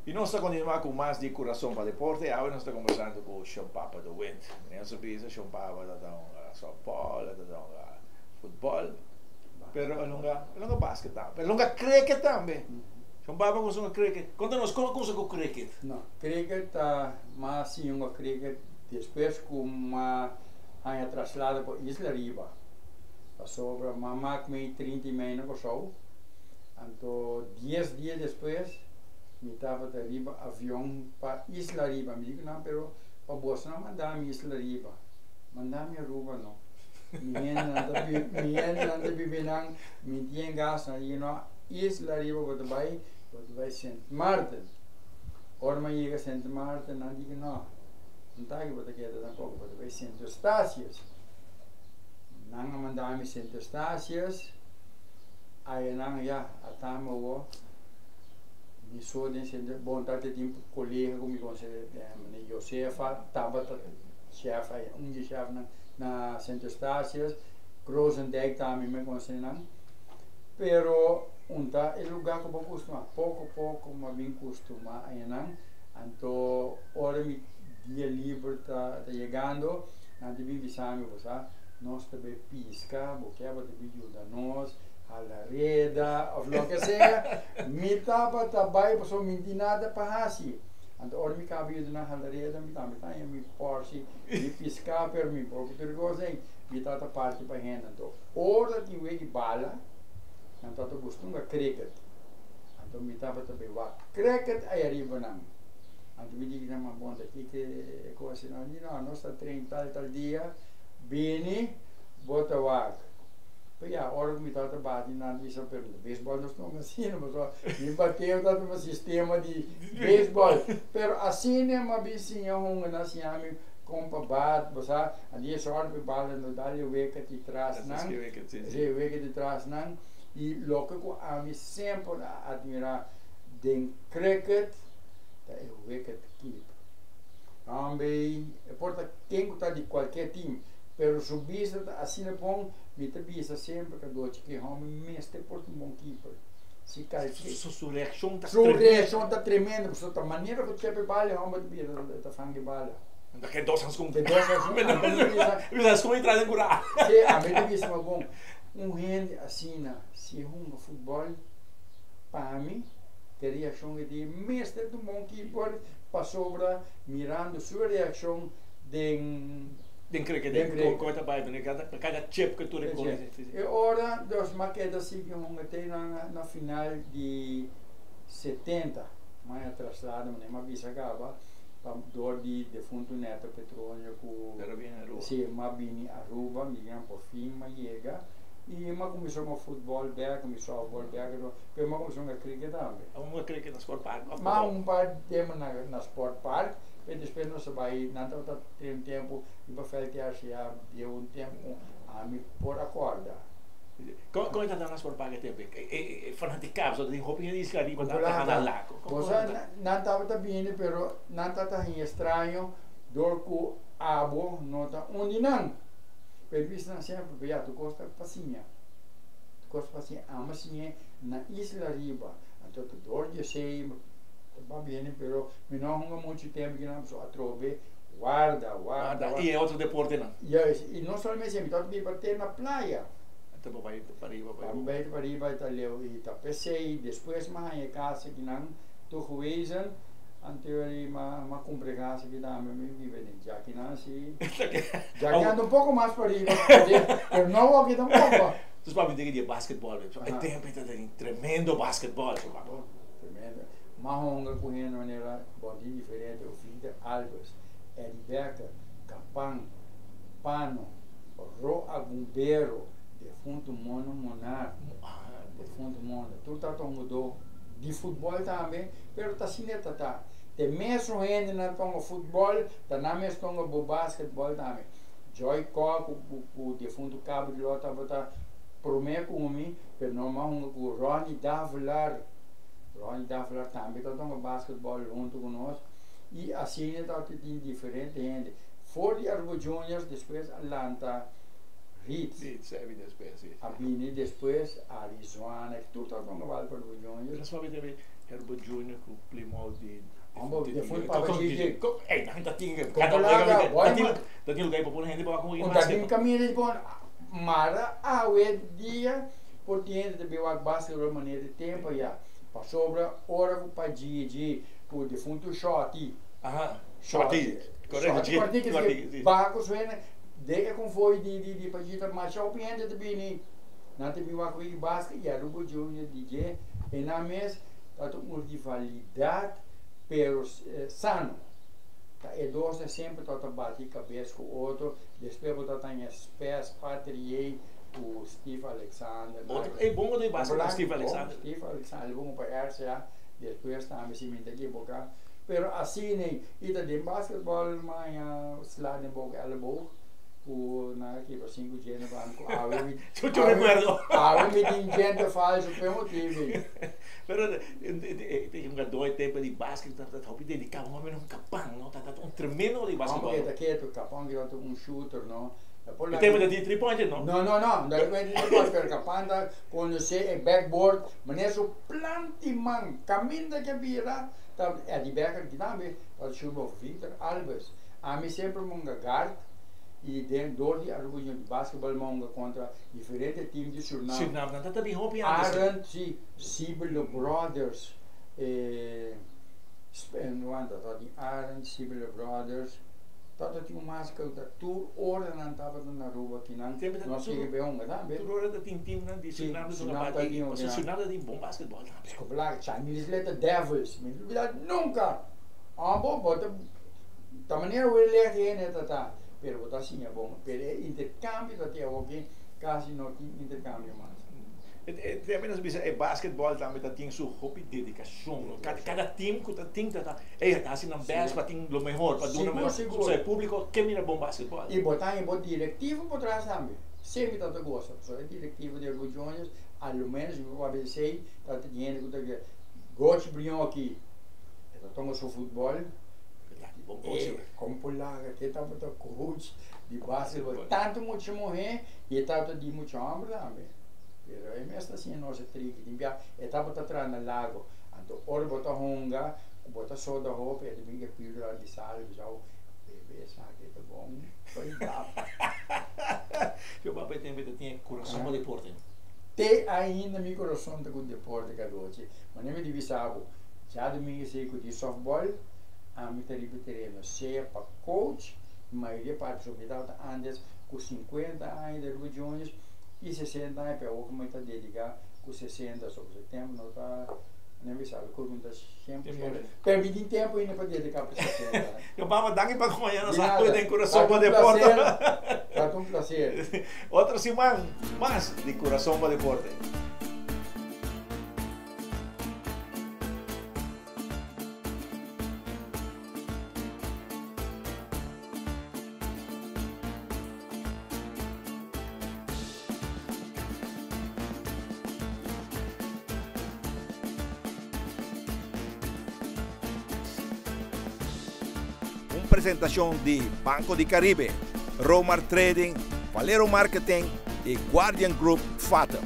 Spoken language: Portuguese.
E nós estamos continuando com mais de coração para deporte. Agora nós estamos conversando com o Sean Papa do Wind. Nós sabemos Sean Papa da São Paulo, da futebol, pero ele não basquete também. Ele não cricket também. Sean Papa gosta de cricket. Conta-nos como gosta com cricket. Não, cricket mas sim uma cricket depois com uma ainda traslada para Isla Riba. Passou para mamá com 30 minutos ou então 10 dias depois me estava de Riba avião para Isla Riba. Me digo não, pero para você não mandar-me Isla Riba, mandar-me Aruba não. Me não te bibinang, me tinha gasto na Isla Riba vai Saint Martin. Ora me chega Saint Martin, não digo não. Não está aqui para que tampouco, vai Saint Eustácios. Não mandar-me Saint Eustácios. Aí não já atama o me sou de bom tá de tempo colega comigo né Josefa estava chefe chefe na Saint Eustácios Grosendijk também me conhecem pero é lugar que eu costumo pouco mas bem costuma aí não então hora me dia livre tá chegando não devia visar me você nós também pisca porque é para vídeo da nós a la reda of lo que sea mi tapa tabay paso minti nada pahasi anto or mi cabi na la reda mi tama mi porsi mi pisca per mi por tudo coisa mi tata parte pa renda anto ora ti vedi bala anto to gostunga cricket anto mi tapa tabe wa cricket ai arriva nam anto mi diga ma bonda que coisa não nossa treino tal dia bene bota wa ja, ora me trata bate na visa pergunta. Beisebol nós não ensinamos, mas me bateu dado um sistema de beisebol. Pero assim é uma vizinha na siame com bate, você ali só de bala no dali o que te traz não, o que te traz não. E logo que a mim sempre admirar den cricket, é o wicket keep. Também importa quem está de qualquer time. Pero subista assim é bom, me tabisa sempre que doce que homem mestre por um bom keeper. Se cai sua reação tá tremenda, por sua maneira que você bala, homem de tá fangue bala. Ainda que dois anos com de dois anos. Mas como entrar em curar. Se a mim tabisa mas bom, rende assim se futebol para mim teria reação de mestre do bom keeper para sobra mirando sua reação de Den cricket, como está bem, né? Cada chip que tu reconhece. E ora, dos maquetas assim que vão ter na final de 70, mais atrasado, mas uma vez acaba, para dor de defunto neto petróleo com sim, mas bem Aruba, migram por fim, mas chega e mas começou a futebol back, começou a bola back, mas começou a cricket também. Uma cricket na Sport Park. Mas par tema na Sport Park. E depois nós vai não tá tem tempo e para fazer já deu tempo a me por acorda. Como está na Sport Park tempo? Fanaticado, só tem roupa que diz que ali para na lago. Você não estava bem, pero não tá estranho dorco abo nota onde não. Pero isso não sempre já tu gosta passinha. Tu gosta passinha, mas na Isla Riba, então tu dorme sei va bene, pero me não há muito tempo que não só trove guarda. E é outro deporte não? E não somente assim, então me bater na praia. Então vai para riba, para riba está leu e está PC depois mais em casa que não tu juizan anterior ma compre casa que dá me vive já que não se já que anda pouco mais para riba, eu não vou aqui tampouco. Tu sabe de basquetebol, é tempo tem tremendo basquetebol, tremendo. Mahonga correndo de maneira bem diferente, o Vida Alves, Heriberta, Capang, Pano, Ro Agumbeiro, defunto Mono Monar, defunto Mono, tudo está mudou de futebol também, pero está cineta tá. Tem mesmo ainda na tonga futebol, tá na mesmo tonga bo basquetebol também. Joy Cock, o defunto Cabo de Lota, tá promete com mim, pero não Mahonga com Ronnie Davlar também está jogando basquetebol junto conosco e assim está tem diferente gente. Fora de Argo Juniors, depois Atlanta Heat, a Bini depois Arizona, tudo está jogando basquetebol Argo Juniors. Mas sabe também, Herbert Jr. com Plymouth de depois para gente tá tinha lugar para pôr gente para com o tá caminho de bom mara dia por dentro de beber basquete maneira de tempo já passou sobre hora para de por defunto shot shot correto barco suena dega com foi de para gente marchar o piente de bini não tem biwa com basquete já do Júnior DJ e na mesa tá uma rivalidade pero sano. E dois sempre tá bater cabeça com o outro, depois tá em espécie, patriei, o Steve Alexander. Outro é bom de basquete, Steve Alexander. Steve Alexander, bom para RCA, depois tá me cimenta aqui boca. Pero assim nem, ita de basquetebol, mas slide em boca elbow. Na equipa 5 gente banco me tem gente falso per motivi però tem dois tempos de basquete tá dedicado mais ou menos capão não tá um tremendo de basquetebol porque daqui o capão que é um shooter não o tempo de 3 point não não daqui o capão da quando você backboard mas o plantiman caminho que vira tá é de backer que também o chuva Victor Alves a mim sempre monga guard e dentro de argumento de basquetebol monga contra diferentes times de Suriname. Não tá bem hobby Aaron Sibilo Brothers Aaron Sibilo Brothers Tata tinha mais que da tour hora não tava na rua aqui não nós que beonga também tour hora da tim não de Suriname do Nabati o Suriname de bom basquetebol também escolar Chinese letter Devils me nunca bota da maneira o ele é tá pero botar assim é bom, pero intercâmbio até alguém quase não tem intercâmbio mais. Também é basquetebol também tem sua hobby dedicação, cada time que tem assim não best para tem o melhor para dar o melhor, o público que mira bom basquetebol. E botar em bom diretivo por trás também, sempre tanto gosta, só é diretivo de Júnior, ao menos eu vou dizer, tá tendo que gosto brilhão aqui, então toma seu futebol. Como pular que estava o coach de basquetebol tanto muito morrer e estava de muito hambre também pero é mesmo assim nossa trick limpar estava atrás no lago então hora botar honga botar soda roupa e de minha pílula de sal já bebê sabe que bom foi dá eu papai tem coração para deporte tem ainda meu coração de deporte garoto mas nem me divisava já de mim sei que de softball a mim teria terreno seja para coach, a maioria parte sobre antes com 50 anos de regiões e 60 anos para o que está dedicado com 60 sobre setembro não está nem me sabe pergunta sempre permite tempo ainda para dedicar para 60 eu vamos dar para acompanhar nossa coisa em coração para deporte tá um prazer outra semana mais de coração para deporte. Presentação de Banco de Caribe, Romar Trading, Valero Marketing e Guardian Group Fatal.